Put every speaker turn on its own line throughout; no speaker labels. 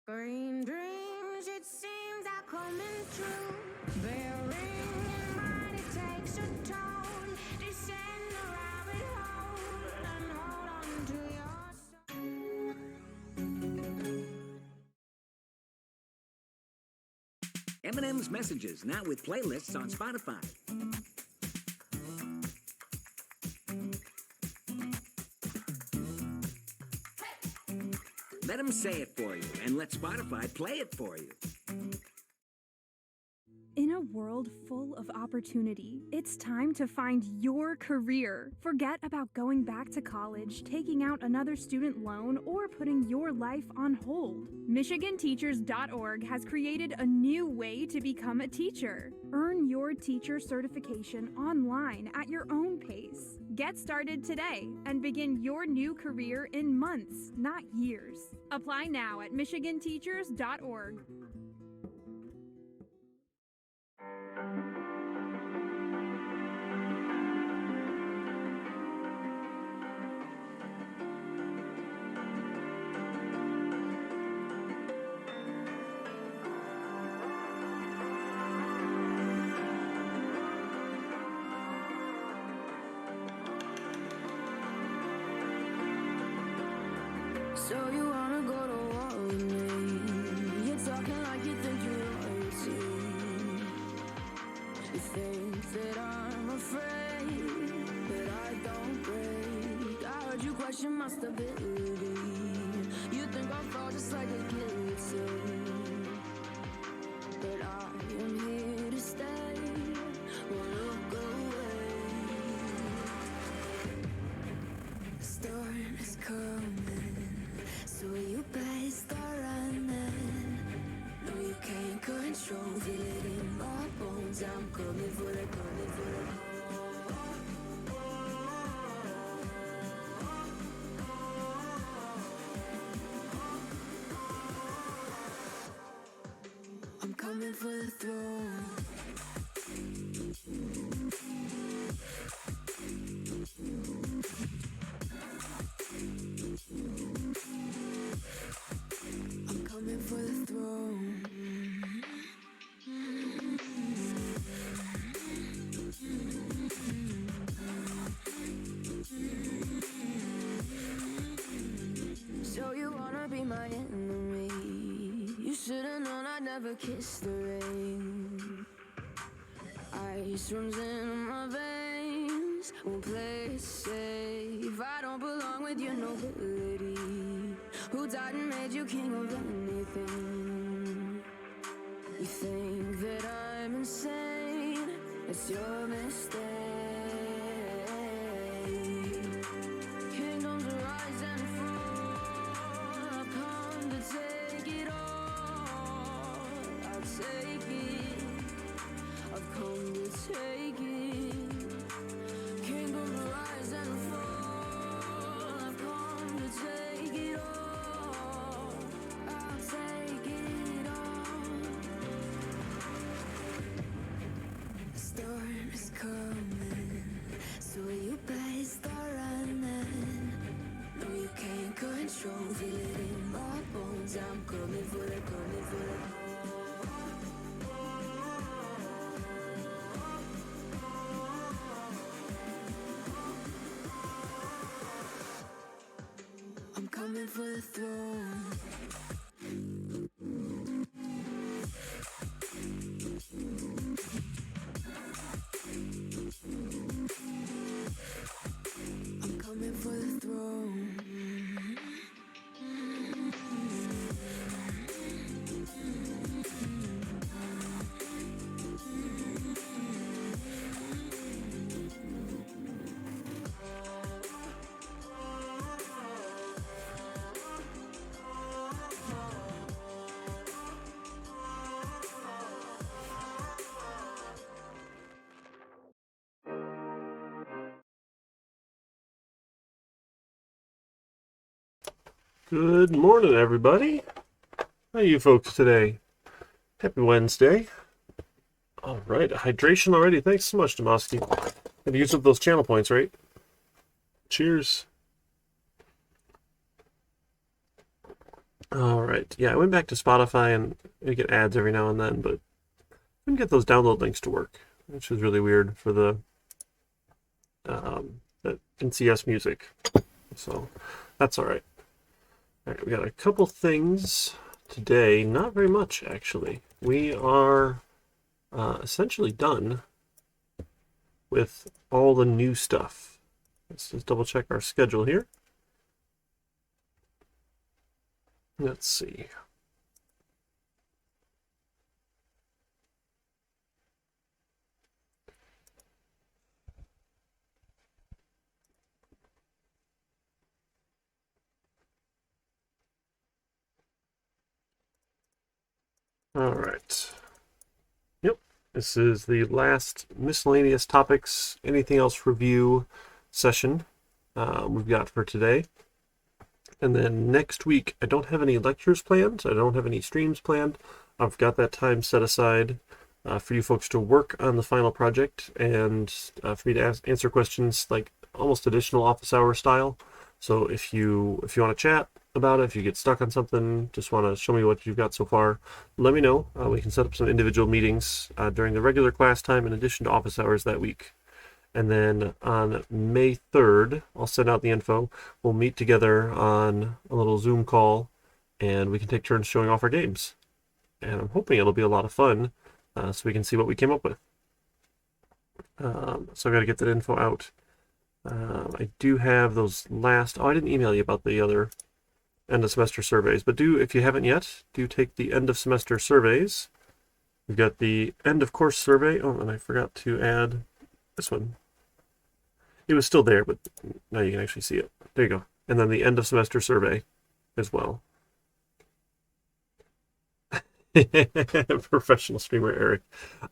Green dreams, it seems, are coming true. Bearing in mind it takes a toll. Descend the rabbit hole and hold on to your soul.
Eminem's Messages, now with playlists on Spotify. Let him say it for you, and let Spotify play it for you.
In a world full of opportunity, it's time to find your career. Forget about going back to college, taking out another student loan, or putting your life on hold. MichiganTeachers.org has created a new way to become a teacher. Earn your teacher certification online at your own pace. Get started today and begin your new career in months, not years. Apply now at MichiganTeachers.org.
So you wanna go to war with me? You're talking like you think you're royalty. You think that I'm afraid, but I don't break. I heard you question my stability. You think I'll fall just like a guillotine, but I am here to stay. Won't look away. The storm is coming, so you better start running. No, you can't control, feel it in my bones. I'm coming for the, coming for the. I'm coming for the throne. I'm coming for the throne. So you wanna be my enemy? You should've known I'd never kiss the rain. Ice runs in my veins, won't play it safe. I don't belong with your nobility. Who died and made you king of anything? You think that I'm insane? It's your mistake. Kingdoms rise and fall. I've come to take it all. I'll take it. I've come to take it. Kingdoms rise and fall. I've come to take it all. I'll take it all. The storm is coming, so you better start running. No, you can't control, feel it in my bones. I'm coming for the, coming for the. I'm coming for the throne. I'm coming for the throne.
Good morning, everybody. How are you folks today? Happy Wednesday. All right, hydration already. Thanks so much, Demoski. Gonna use up those channel points, right? Cheers. All right. Yeah, I went back to Spotify and we get ads every now and then, but I couldn't get those download links to work, which was really weird for the in CIS music. So that's all right. All right, we got a couple things today. Not very much, actually. We are essentially done with all the new stuff. Let's just double check our schedule here. Let's see. All right. Yep. This is the last miscellaneous topics, anything else review session we've got for today. And then next week, I don't have any lectures planned. I don't have any streams planned. I've got that time set aside for you folks to work on the final project and for me to answer questions like almost additional office hour style. So if you want to chat about it, if you get stuck on something, just want to show me what you've got so far, let me know. We can set up some individual meetings during the regular class time in addition to office hours that week. And then on May 3rd, I'll send out the info. We'll meet together on a little Zoom call and we can take turns showing off our games. And I'm hoping it'll be a lot of fun so we can see what we came up with. So I've got to get that info out. I do have those last... Oh, I didn't email you about the other end of semester surveys, but if you haven't yet, do take the end of semester surveys. We've got the end of course survey. Oh, and I forgot to add this one. It was still there, but now you can actually see it. There you go. And then the end of semester survey as well. Professional streamer Eric.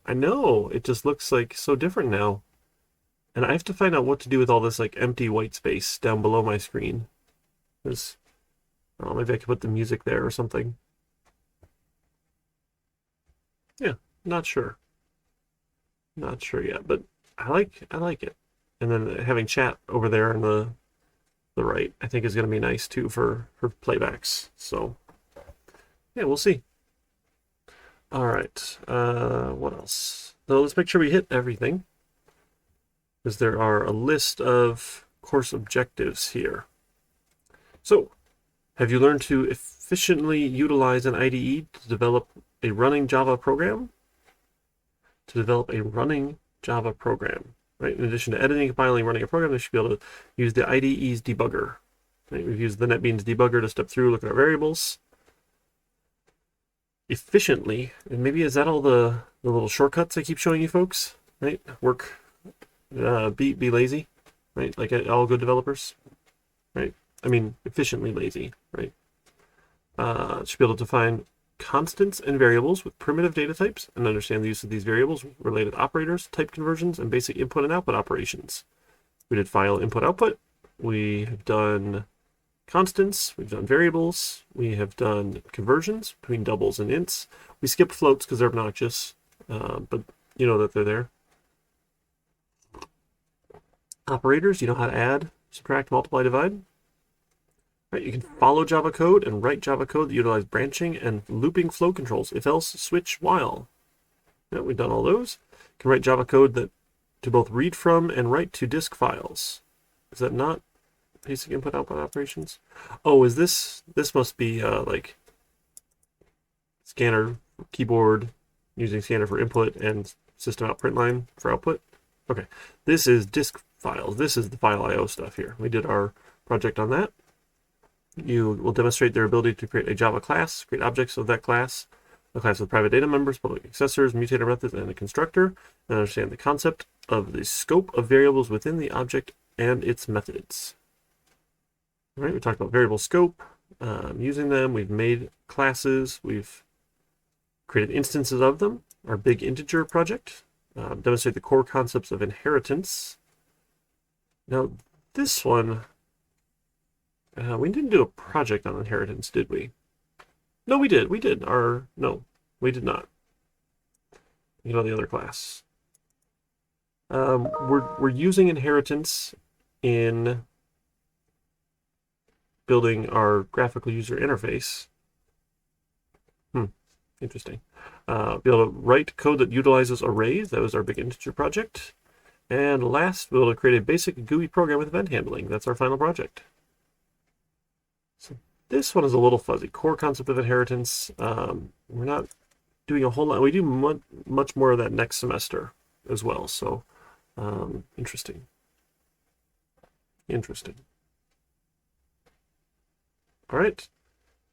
I know, it just looks like so different now. And I have to find out what to do with all this like empty white space down below my screen. There's, oh, maybe I could put the music there or something. Yeah, not sure. Not sure yet, but I like it. And then having chat over there on the right, I think is going to be nice too for playbacks. So yeah, we'll see. All right, what else? So let's make sure we hit everything, because there are a list of course objectives here. So, have you learned to efficiently utilize an IDE to develop a running Java program? To develop a running Java program. Right? In addition to editing, compiling, running a program, they should be able to use the IDE's debugger. Right? We've used the NetBeans debugger to step through, look at our variables efficiently. And maybe is that all the little shortcuts I keep showing you folks? Right? Work, be lazy, right? Like all good developers, right? I mean, efficiently lazy, right? Should be able to define constants and variables with primitive data types and understand the use of these variables with related operators, type conversions, and basic input and output operations. We did file input output. We have done constants. We've done variables. We have done conversions between doubles and ints. We skipped floats because they're obnoxious, but you know that they're there. Operators, you know how to add, subtract, multiply, divide. Right, you can follow Java code and write Java code that utilize branching and looping flow controls, if else, switch, while. Yeah, we've done all those. You can write Java code that to both read from and write to disk files. Is that not basic input output operations? Oh, is this must be like scanner keyboard using scanner for input and system out print line for output? Okay, this is disk files. This is the file IO stuff here. We did our project on that. You will demonstrate their ability to create a Java class, create objects of that class, a class with private data members, public accessors, mutator methods, and a constructor, and understand the concept of the scope of variables within the object and its methods. All right, we talked about variable scope, using them. We've made classes. We've created instances of them. Our big integer project, demonstrate the core concepts of inheritance. Now, this one, we didn't do a project on inheritance, did we? No, we did. We did. No, we did not. You know, the other class. We're using inheritance in building our graphical user interface. Interesting. Be able to write code that utilizes arrays. That was our big integer project. And last, be able to create a basic GUI program with event handling. That's our final project. So this one is a little fuzzy. Core concept of inheritance. We're not doing a whole lot. We do much more of that next semester as well. So interesting. Interesting. All right.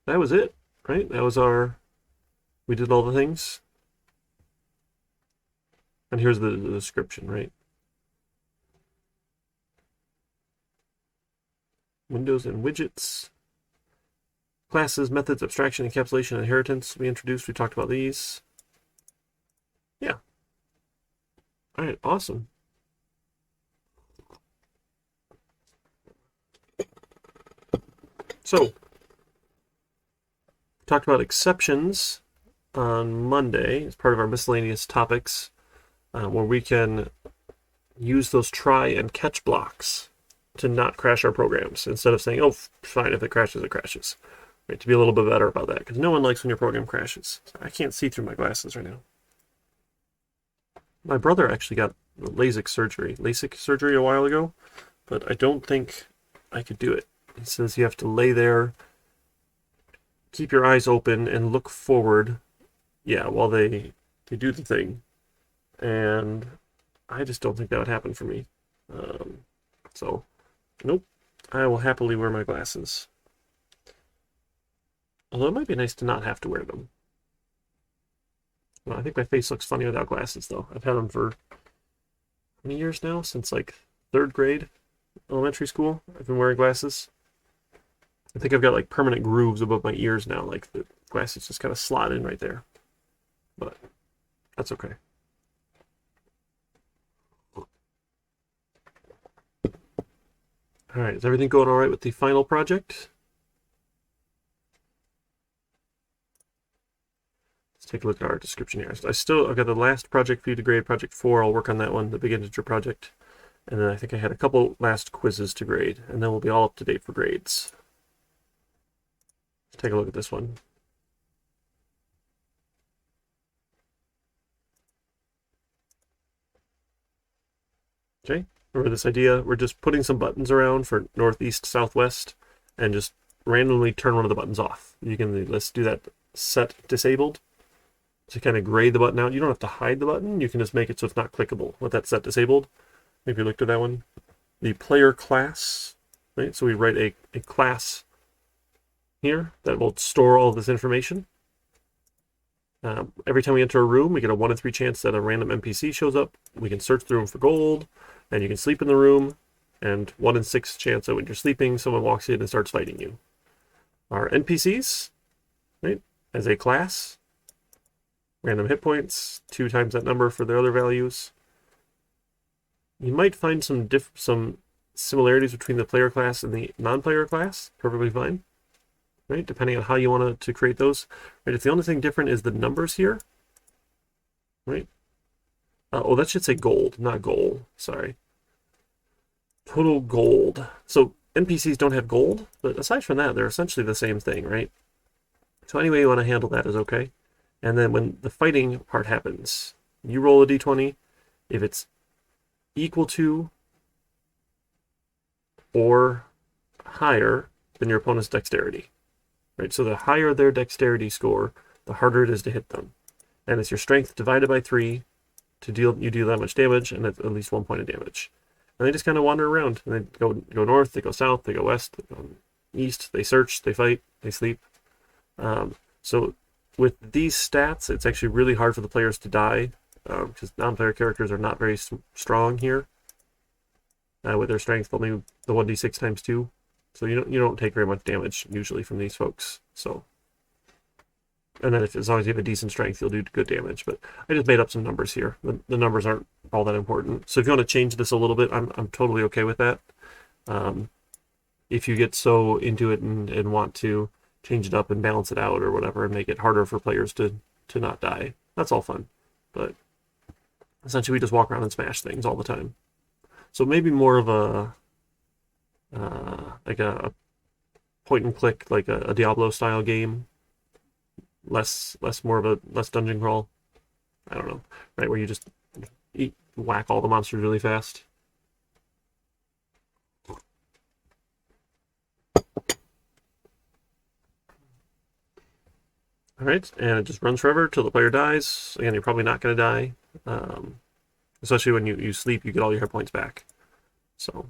That was it, right? That was we did all the things. And here's the description, right? Windows and widgets. Classes, methods, abstraction, encapsulation, inheritance. We talked about these. Yeah. All right, awesome. So, talked about exceptions on Monday as part of our miscellaneous topics, where we can use those try and catch blocks to not crash our programs instead of saying, oh, fine, if it crashes, it crashes. Right, to be a little bit better about that, because no one likes when your program crashes. I can't see through my glasses right now. My brother actually got LASIK surgery a while ago, but I don't think I could do it. He says you have to lay there, keep your eyes open, and look forward, while they do the thing. And I just don't think that would happen for me. So, nope. I will happily wear my glasses. Although it might be nice to not have to wear them. Well, I think my face looks funny without glasses, though. I've had them for how many years now? Since like 3rd grade, elementary school. I've been wearing glasses. I think I've got like permanent grooves above my ears now. Like the glasses just kind of slot in right there. But that's okay. All right, is everything going all right with the final project? Take a look at our description here. I've got the last project for you to grade, project 4. I'll work on that one, the big integer project. And then I think I had a couple last quizzes to grade, and then we'll be all up to date for grades. Let's take a look at this one. Okay, remember this idea? We're just putting some buttons around for northeast, southwest, and just randomly turn one of the buttons off. Let's do that set disabled. To kind of gray the button out. You don't have to hide the button. You can just make it so it's not clickable with that set disabled. Maybe you looked at that one. The player class, right? So we write a class here that will store all of this information. Every time we enter a room, we get a 1 in 3 chance that a random NPC shows up. We can search the room for gold, and you can sleep in the room, and 1 in 6 chance that when you're sleeping, someone walks in and starts fighting you. Our NPCs, right, as a class, random hit points, 2 times that number for the other values. You might find some similarities between the player class and the non-player class. Perfectly fine, right? Depending on how you want to create those. Right? If the only thing different is the numbers here, right? That should say gold, not goal. Sorry. Total gold. So NPCs don't have gold, but aside from that, they're essentially the same thing, right? So any way you want to handle that is okay. And then when the fighting part happens, you roll a d20. If it's equal to or higher than your opponent's dexterity, right? So the higher their dexterity score, the harder it is to hit them. And it's your strength divided by 3 you deal that much damage, and at least 1 point of damage. And they just kind of wander around. And they go north, they go south, they go west, they go east, they search, they fight, they sleep. So with these stats, it's actually really hard for the players to die, because non-player characters are not very strong here. With their strength, only the 1d6 times 2. So you don't take very much damage usually from these folks. So, and then as long as you have a decent strength, you'll do good damage. But I just made up some numbers here. The numbers aren't all that important. So if you want to change this a little bit, I'm totally okay with that. If you get so into it and want to change it up and balance it out or whatever and make it harder for players to not die, that's all fun. But essentially we just walk around and smash things all the time. So maybe more of a like a point and click, like a Diablo style game, less dungeon crawl. I don't know, right? Where you just whack all the monsters really fast. All right, and it just runs forever till the player dies. Again, you're probably not going to die. Especially when you sleep, you get all your hit points back. So,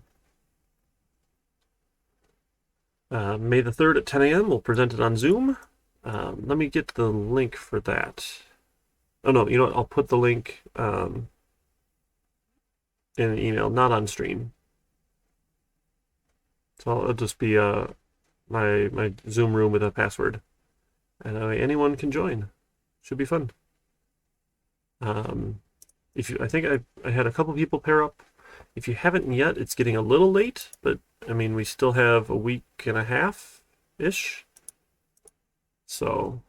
May the 3rd at 10 a.m. We'll present it on Zoom. Let me get the link for that. Oh, no, you know what? I'll put the link in an email, not on stream. So it'll just be my Zoom room with a password. And anyone can join. Should be fun. I think I had a couple people pair up. If you haven't yet, it's getting a little late, but I mean, we still have a week and a half-ish. So,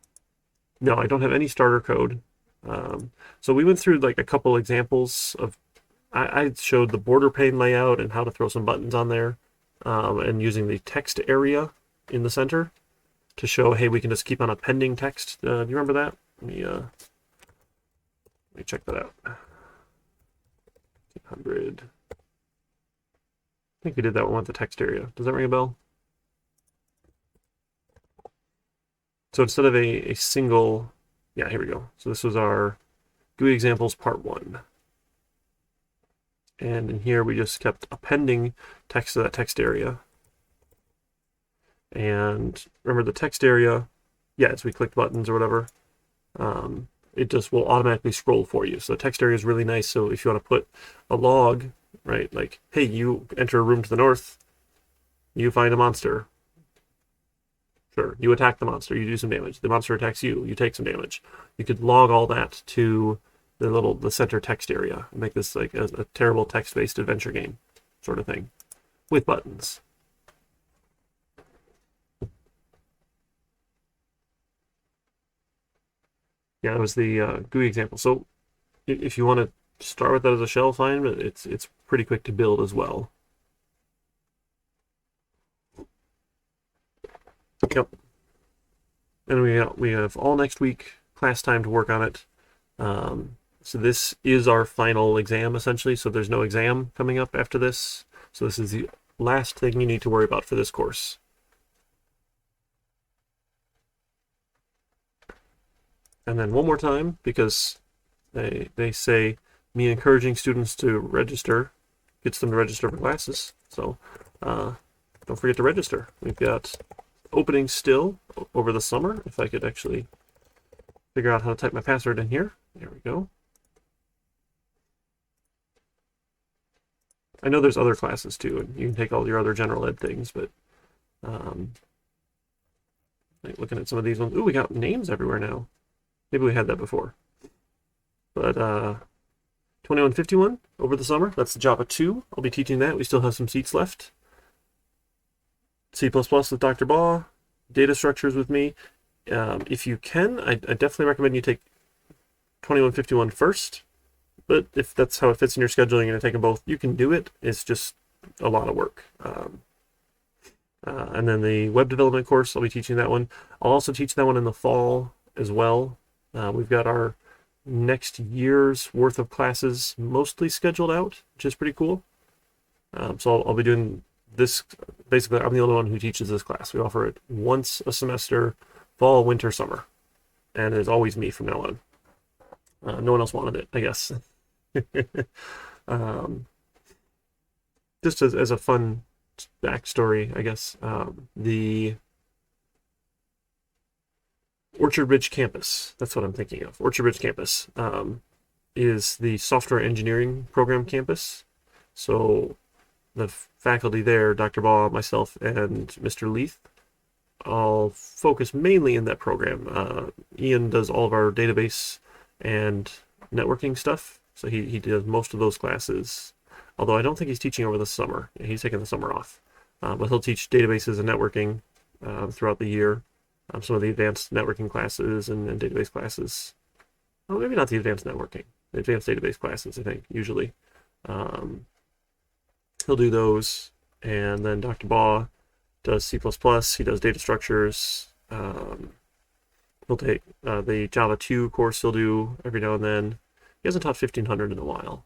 no, I don't have any starter code. So we went through like a couple examples of, I showed the border pane layout and how to throw some buttons on there, and using the text area in the center to show, hey, we can just keep on appending text. Do you remember that? Let me check that out. 100. I think we did that one with the text area. Does that ring a bell? So instead of a single, yeah, here we go. So this was our GUI examples part 1. And in here we just kept appending text to that text area. And remember the text area, yeah, as we click buttons or whatever, it just will automatically scroll for you. So the text area is really nice. So if you want to put a log, right, like, hey, you enter a room to the north, you find a monster. Sure, you attack the monster, you do some damage. The monster attacks you, you take some damage. You could log all that to the center text area and make this like a terrible text-based adventure game sort of thing with buttons. Yeah, that was the GUI example. So if you want to start with that as a shell, fine, but it's pretty quick to build as well. Yep. And we have all next week class time to work on it. So this is our final exam essentially. So there's no exam coming up after this. So this is the last thing you need to worry about for this course. And then one more time, because they say me encouraging students to register gets them to register for classes. So don't forget to register. We've got openings still over the summer. If I could actually figure out how to type my password in here. There we go. I know there's other classes too, and you can take all your other general ed things, but like looking at some of these ones. Ooh, we got names everywhere now. Maybe we had that before. But 2151 over the summer. That's the Java 2. I'll be teaching that. We still have some seats left. C++ with Dr. Baugh. Data structures with me. If you can, I definitely recommend you take 2151 first. But if that's how it fits in your schedule, you're going to take them both. You can do it. It's just a lot of work. And then the web development course, I'll be teaching that one. I'll also teach that one in the fall as well. We've got our next year's worth of classes mostly scheduled out, which is pretty cool. So I'll be doing this. Basically, I'm the only one who teaches this class. We offer it once a semester, fall, winter, summer. And it's always me from now on. No one else wanted it, I guess. Just as a fun backstory, I guess, the Orchard Ridge campus, that's what I'm thinking of. Orchard Ridge campus is the software engineering program campus. So the faculty there, Dr. Baugh, myself, and Mr. Leith, all focus mainly in that program. Ian does all of our database and networking stuff. So he does most of those classes. Although I don't think he's teaching over the summer. He's taking the summer off. But he'll teach databases and networking throughout the year. Some of the advanced networking classes and database classes. Oh, maybe not the advanced networking. The advanced database classes, I think, usually. He'll do those. And then Dr. Baugh does C++. He does data structures. He'll take the Java 2 course he'll do every now and then. He hasn't taught 1500 in a while.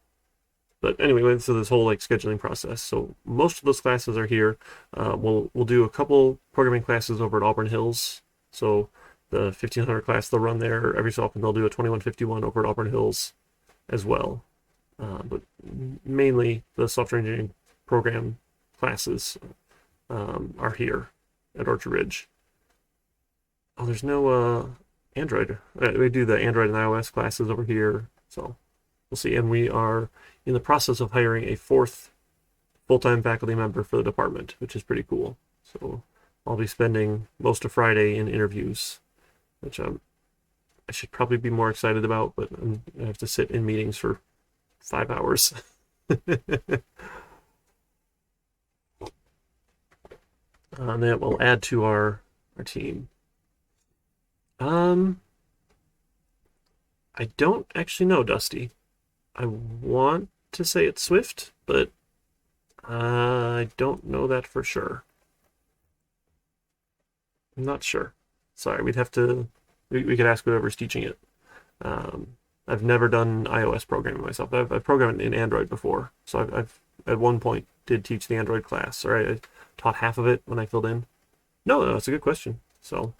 But anyway, we went through this whole like scheduling process. So most of those classes are here. We'll do a couple programming classes over at Auburn Hills. So the 1500 class they'll run there. Every so often they'll do a 2151 over at Auburn Hills as well. But mainly the software engineering program classes are here at Orchard Ridge. Oh, there's no Android. We do the Android and iOS classes over here. So we'll see. And we are in the process of hiring a 4th full-time faculty member for the department, which is pretty cool. So I'll be spending most of Friday in interviews, which I should probably be more excited about, but I have to sit in meetings for 5 hours. And that will add to our team. I don't actually know, Dusty. I want to say it's Swift, but I don't know that for sure. I'm not sure. Sorry, we'd have to. We could ask whoever's teaching it. I've never done iOS programming myself. I've programmed in Android before, so I've at one point did teach the Android class, or I taught half of it when I filled in. No, that's a good question. So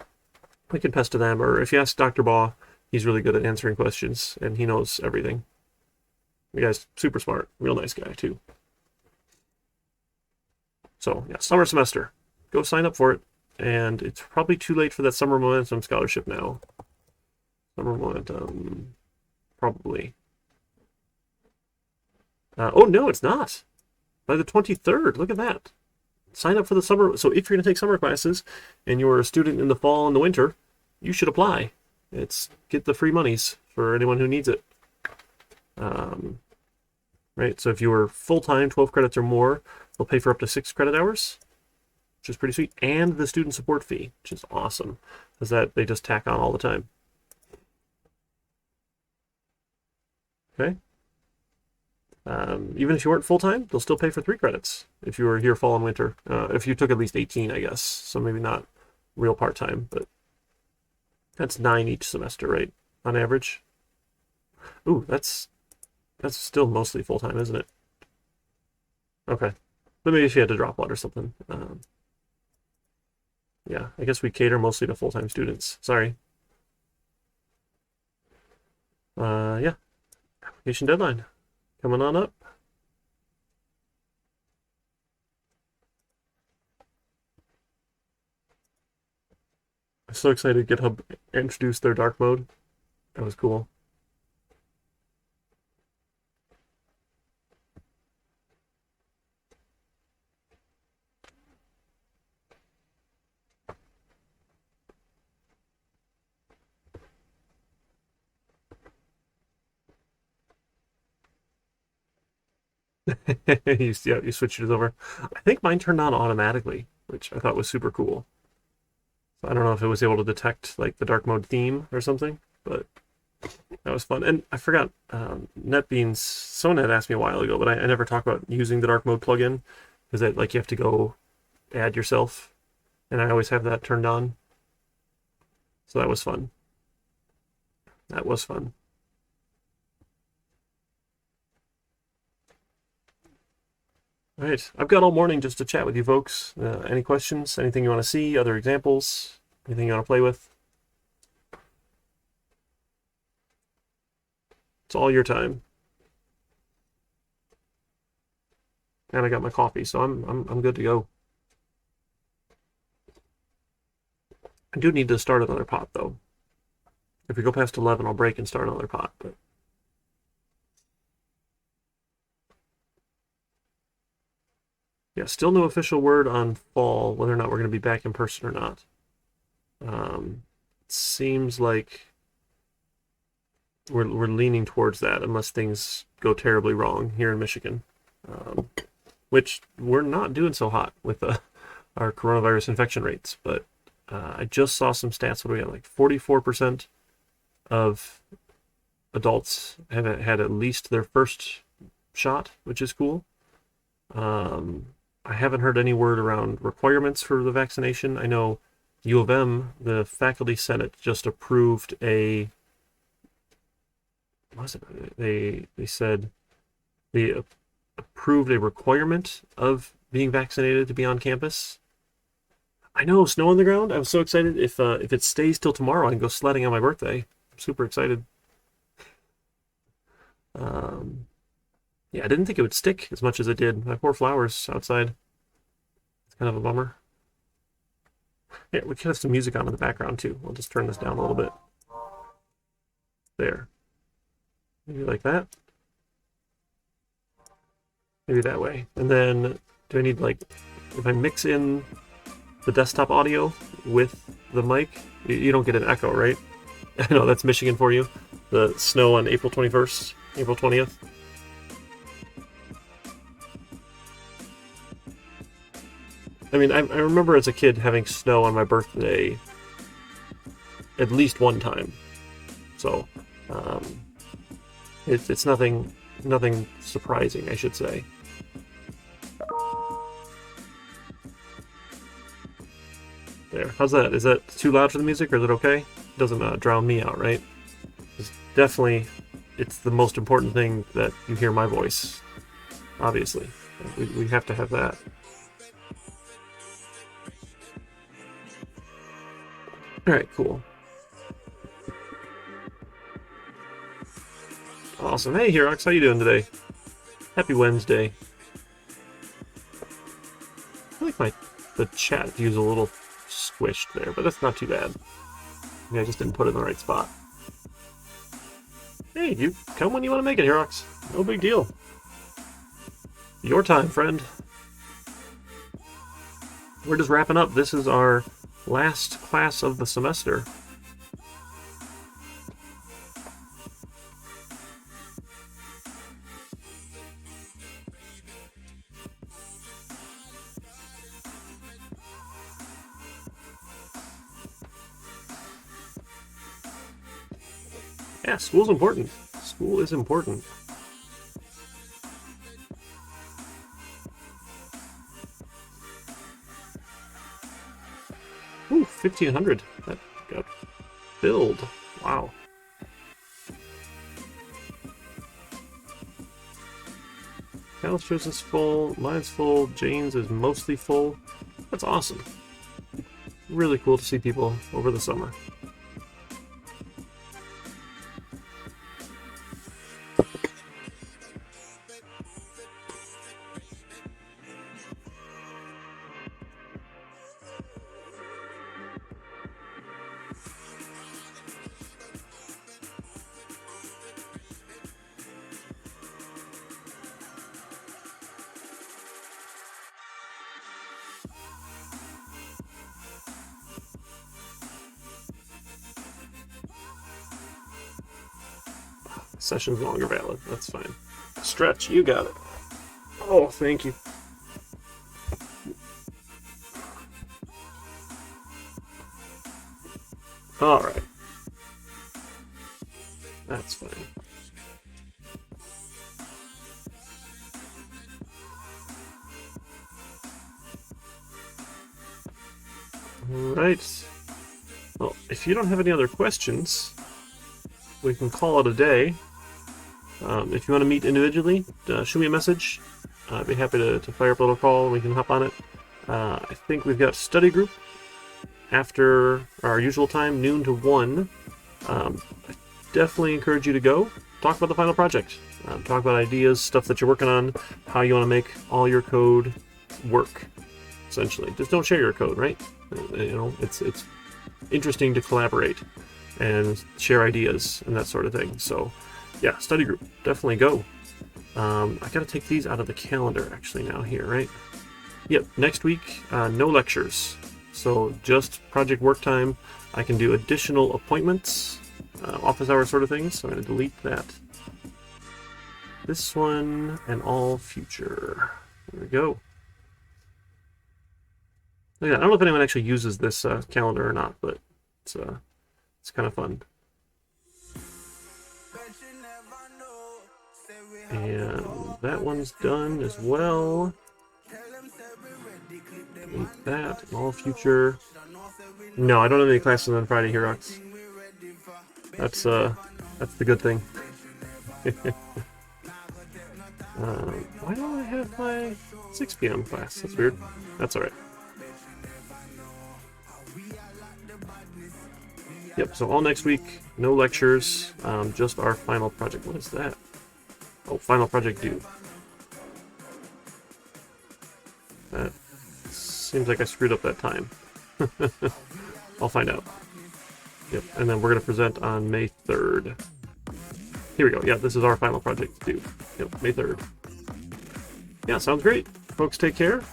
we can pester them, or if you ask Dr. Baugh, he's really good at answering questions, and he knows everything. The guy's super smart, real nice guy too. So yeah, summer semester. Go sign up for it. And it's probably too late for that Summer Momentum scholarship now. Summer Momentum, probably. Oh no, it's not. By the 23rd, look at that. Sign up for the summer. So if you're going to take summer classes and you're a student in the fall and the winter, you should apply. Get the free monies for anyone who needs it. Right, so if you were full-time, 12 credits or more, they'll pay for up to 6 credit hours, which is pretty sweet, and the student support fee, which is awesome, because that they just tack on all the time. Okay. Even if you weren't full-time, they'll still pay for 3 credits if you were here fall and winter. If you took at least 18, I guess, so maybe not real part-time, but that's 9 each semester, right, on average? Ooh, that's still mostly full-time, isn't it? Okay. But maybe if you had to drop one or something. Yeah, I guess we cater mostly to full-time students. Sorry. Yeah. Application deadline. Coming on up. I'm so excited GitHub introduced their dark mode. That was cool. you switched it over. I think mine turned on automatically, which I thought was super cool. So I don't know if it was able to detect like the dark mode theme or something, but that was fun. And I forgot, NetBeans, someone had asked me a while ago, but I never talked about using the dark mode plugin, because that like you have to go add yourself, and I always have that turned on. So that was fun. That was fun. All right, I've got all morning just to chat with you folks. Any questions? Anything you want to see? Other examples? Anything you want to play with? It's all your time. And I got my coffee, so I'm good to go. I do need to start another pot though. If we go past 11, I'll break and start another pot. But yeah, still no official word on fall, whether or not we're going to be back in person or not. It seems like we're leaning towards that, unless things go terribly wrong here in Michigan, which we're not doing so hot with our coronavirus infection rates. But I just saw some stats. What do we have? Like 44% of adults have had at least their first shot, which is cool. I haven't heard any word around requirements for the vaccination. I know U of M, the faculty senate just approved a, what was it? They said they approved a requirement of being vaccinated to be on campus. I know, snow on the ground. I'm so excited. If it stays till tomorrow, I can go sledding on my birthday. I'm super excited. Yeah, I didn't think it would stick as much as it did. My poor flowers outside. It's kind of a bummer. Yeah, we could have some music on in the background too. We'll just turn this down a little bit. There. Maybe like that. Maybe that way. And then, do I need, like, if I mix in the desktop audio with the mic, you don't get an echo, right? I know, that's Michigan for you. The snow on April 21st, April 20th. I mean, I remember as a kid having snow on my birthday at least one time. So, it's nothing surprising, I should say. There. How's that? Is that too loud for the music, or is it okay? It doesn't drown me out, right? It's the most important thing that you hear my voice. Obviously. We have to have that. Alright, cool. Awesome. Hey, Herox, how you doing today? Happy Wednesday. I feel like the chat view's a little squished there, but that's not too bad. Maybe I just didn't put it in the right spot. Hey, you come when you want to make it, Herox. No big deal. Your time, friend. We're just wrapping up. This is our last class of the semester. Yeah, school's important. School is important. Ooh, 1,500. That got filled. Wow. Callistra's is full. Mine's full. Jane's is mostly full. That's awesome. Really cool to see people over the summer. Session's no longer valid. That's fine. Stretch, you got it. Oh, thank you. Alright. That's fine. Alright. Well, if you don't have any other questions, we can call it a day. If you want to meet individually, shoot me a message. I'd be happy to fire up a little call and we can hop on it. I think we've got study group after our usual time, noon to 1. I definitely encourage you to go. Talk about the final project. Talk about ideas, stuff that you're working on, how you want to make all your code work, essentially. Just don't share your code, right? You know, it's interesting to collaborate and share ideas and that sort of thing. So, yeah, study group, definitely go. I gotta take these out of the calendar actually now here, right? Yep, next week, no lectures. So just project work time. I can do additional appointments, office hour sort of things. So I'm gonna delete that. This one and all future. There we go. Look at that. I don't know if anyone actually uses this calendar or not, but it's kind of fun. And that one's done as well. Delete that, all future. No, I don't have any classes on Friday, Herox. That's the good thing. Why don't I have my 6 p.m. class? That's weird. That's alright. Yep, so all next week, no lectures, just our final project. What is that? Oh, final project due. That seems like I screwed up that time. I'll find out. Yep, and then we're going to present on May 3rd. Here we go. Yeah, this is our final project due. Yep, May 3rd. Yeah, sounds great. Folks, take care.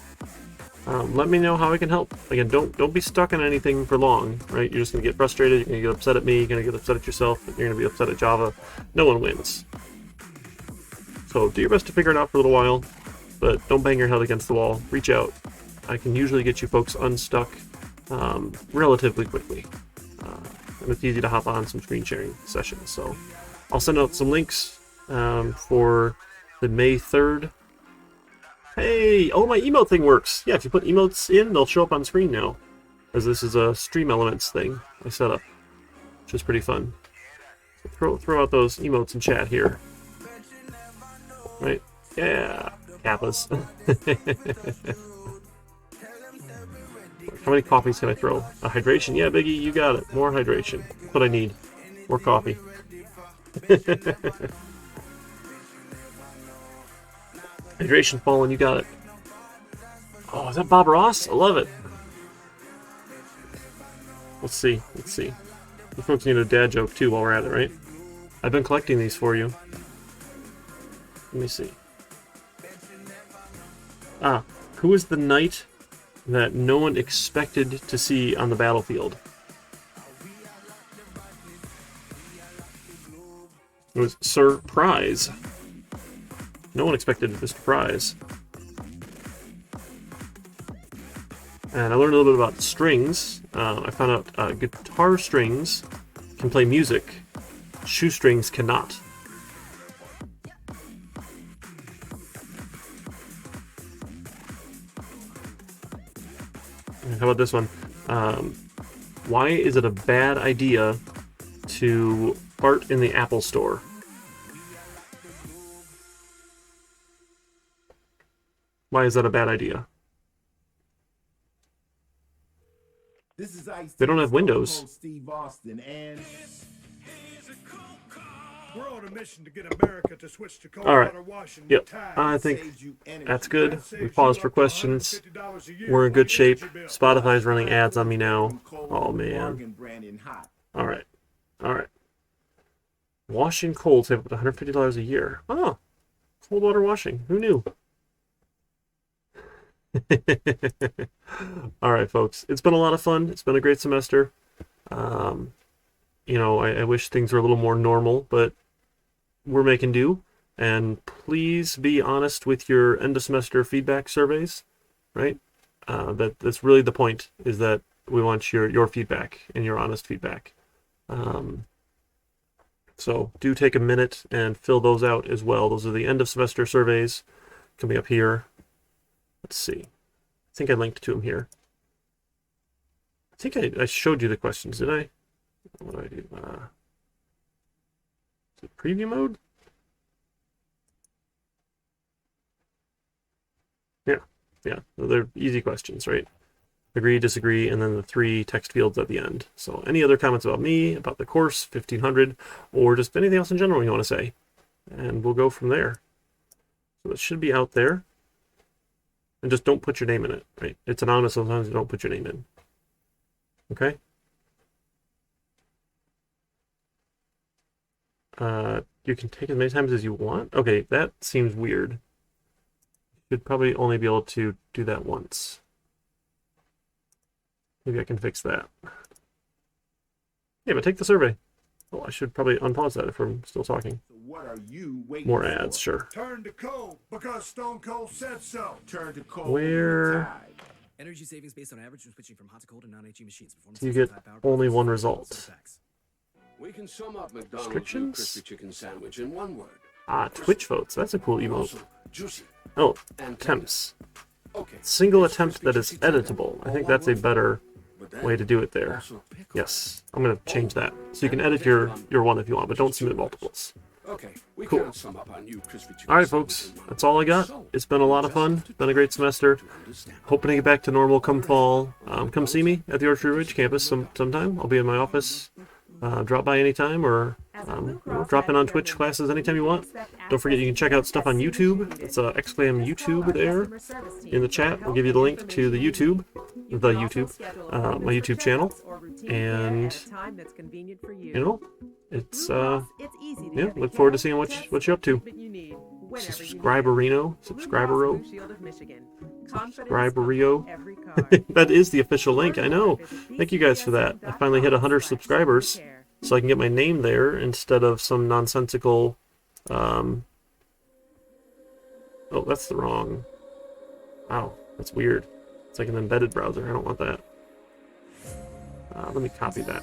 Let me know how I can help. Again, don't be stuck on anything for long, right? You're just going to get frustrated. You're going to get upset at me. You're going to get upset at yourself. You're going to be upset at Java. No one wins. So do your best to figure it out for a little while, but don't bang your head against the wall. Reach out. I can usually get you folks unstuck relatively quickly. And it's easy to hop on some screen sharing sessions. So I'll send out some links for the May 3rd. Hey, oh, my emote thing works. Yeah, if you put emotes in, they'll show up on screen now. As this is a Stream Elements thing I set up, which is pretty fun. So throw out those emotes in chat here. Right? Yeah, Kappas. How many coffees can I throw? A hydration? Yeah, Biggie, you got it. More hydration. That's what I need. More coffee. Hydration fallen, you got it. Oh, is that Bob Ross? I love it. Let's see. You folks need a dad joke too while we're at it, right? I've been collecting these for you. Let me see. Ah, who is the knight that no one expected to see on the battlefield? It was Sir Prize. No one expected Mr. Prize. And I learned a little bit about strings. I found out guitar strings can play music. Shoestrings cannot. How about this one? Why is it a bad idea to fart in the Apple Store? Why is that a bad idea? They don't have windows.
Steve Austin, and
we're on a mission to get America to switch to cold
All right.
water washing.
Yep. I think that's good. We paused for questions. We're in good shape. Spotify's running ads on me now. Oh, man. All right. Washing cold, save up to $150 a year. Oh, cold water washing. Who knew? All right, folks. It's been a lot of fun. It's been a great semester. I wish things were a little more normal, but we're making do. And please be honest with your end of semester feedback surveys, right? That's really the point, is that we want your feedback and your honest feedback. So do take a minute and fill those out as well. Those are the end of semester surveys coming up here. Let's see. I think I linked to them here. I think I showed you the questions, did I? What do I do? Is it preview mode? Yeah. They're easy questions, right? Agree, disagree, and then the 3 text fields at the end. So any other comments about me, about the course, 1500, or just anything else in general you want to say. And we'll go from there. So it should be out there. And just don't put your name in it, right? It's anonymous, sometimes you don't put your name in. Okay? You can take as many times as you want? Okay, that seems weird. You should probably only be able to do that once. Maybe I can fix that. Yeah, but take the survey. Oh, I should probably unpause that if I'm still talking.
what are you waiting
More
for?
ads, sure.
Turn to cold because Stone Cold said so.
Turn to cold.
Where-
Tide.
Energy savings based on average when switching from hot to cold and non-HE machines. Performance
You get
high power
only
performance,
one
full
result.
setbacks.
We can sum up McDonald's new
Restrictions?
crispy chicken sandwich in one word.
Ah, Twitch votes. That's a cool emote.
Also, juicy
Oh,
and
attempts.
tender. Okay.
Single
it's
attempt
crispy
that is
chicken tender,
editable. I
all
think
one
that's a
word.
better
But
way to do it there.
Also pickle.
Yes, I'm going to change that. So you can edit your one if you want, but don't submit multiples.
Okay, we
Cool.
can't sum up our new crispy chicken
All right,
sandwich
folks,
in one
that's all I got.
So,
It's been a lot of fun. Been a great semester.
understand.
Hoping to get back to normal come fall. Come see me at the Orchard Ridge campus sometime. I'll be in my office. Drop by anytime, or drop in on Twitch classes anytime you want. Don't forget you can check out stuff on YouTube. It's exclam YouTube there in the chat. I'll give you the link to the YouTube, my YouTube channel, and you know, it's yeah. Look forward to seeing what you're up to. Subscriberino. That is the official link. I know. Thank you guys for that. I finally hit 100 subscribers, so I can get my name there instead of some nonsensical. Oh, that's the wrong. Wow, that's weird. It's like an embedded browser. I don't want that. Let me copy that.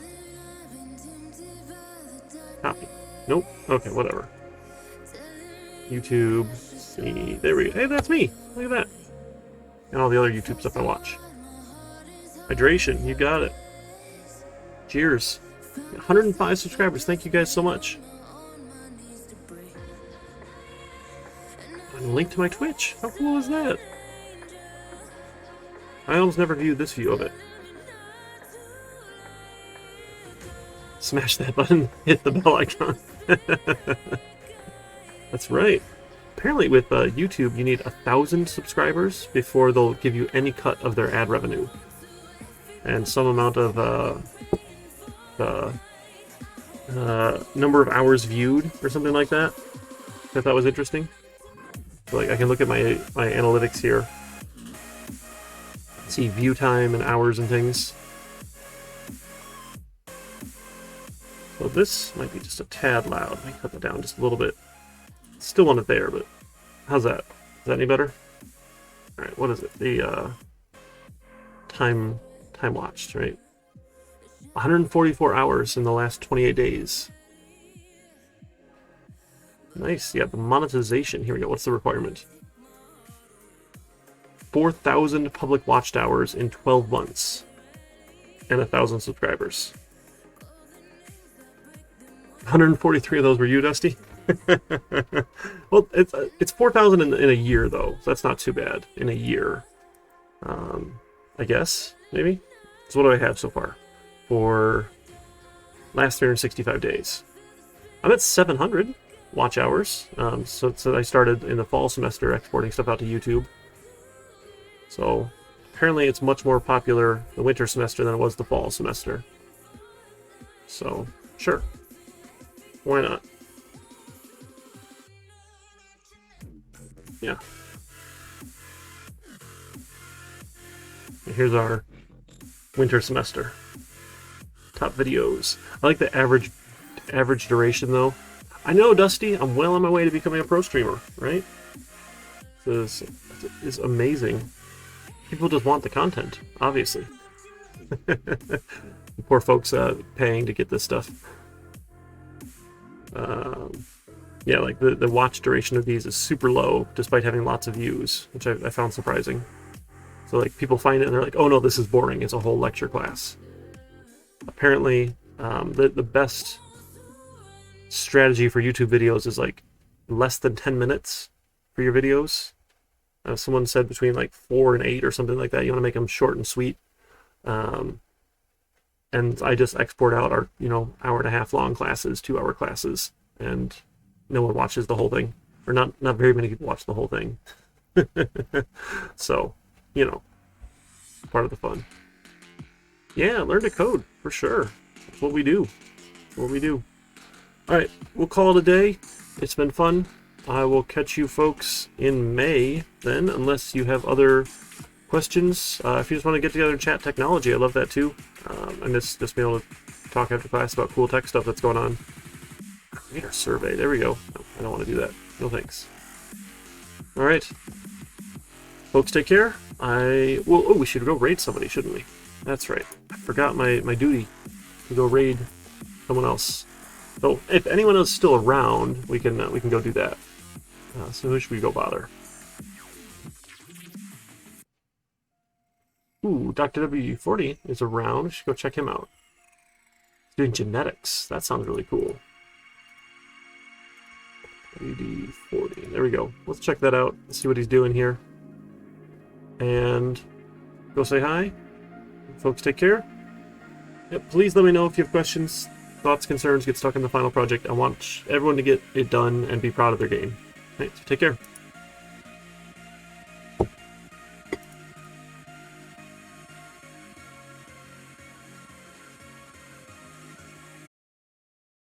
Copy. Nope. Okay, whatever. YouTube. See, there we go. Hey, that's me. Look at that. And all the other YouTube stuff I watch. Hydration, you got it. Cheers. 105 subscribers. Thank you guys so much. And a link to my Twitch. How cool is that? I almost never viewed this view of it. Smash that button. Hit the bell icon. That's right. Apparently with YouTube, you need 1,000 subscribers before they'll give you any cut of their ad revenue. And some amount of number of hours viewed or something like that. I thought that was interesting. So, like, I can look at my analytics here. See view time and hours and things. So this might be just a tad loud. Let me cut that down just a little bit. Still want it there, but how's that? Is that any better? All right, what is it? The time watched, right? 144 hours in the last 28 days. Nice. Yeah, the monetization. Here we go. What's the requirement? 4,000 public watched hours in 12 months and 1,000 subscribers. 143 of those were you, Dusty? Well, it's 4,000 in a year, though, so that's not too bad in a year. I guess, maybe? So what do I have so far for last 365 days? I'm at 700 watch hours. So I started in the fall semester exporting stuff out to YouTube. So apparently it's much more popular the winter semester than it was the fall semester. So, sure. Why not? Yeah. And here's our winter semester. Top videos. I like the average duration, though. I know, Dusty, I'm well on my way to becoming a pro streamer, right? This is amazing. People just want the content, obviously. Poor folks paying to get this stuff. Yeah, like the watch duration of these is super low, despite having lots of views, which I found surprising. So like people find it and they're like, oh no, this is boring. It's a whole lecture class. Apparently, the best strategy for YouTube videos is like less than 10 minutes for your videos. Someone said between like 4 and 8 or something like that. You want to make them short and sweet. And I just export out our, hour and a half long classes, 2-hour classes, and no one watches the whole thing, or not very many people watch the whole thing. So, part of the fun. Yeah, learn to code for sure. That's what we do. All right, we'll call it a day. It's been fun. I will catch you folks in May then, unless you have other questions. If you just want to get together and chat technology, I love that too. I miss just being able to talk after class about cool tech stuff that's going on. Create our survey. There we go. No, I don't want to do that. No thanks. All right. Folks, take care. We should go raid somebody, shouldn't we? That's right. I forgot my duty to go raid someone else. So if anyone else is still around, we can go do that. So who should we go bother? Ooh, Dr. W40 is around. We should go check him out. He's doing genetics. That sounds really cool. WD40. There we go. Let's check that out. See what he's doing here. And go say hi. Folks, take care. Yep, please let me know if you have questions, thoughts, concerns, get stuck in the final project. I want everyone to get it done and be proud of their game. Thanks. Take care.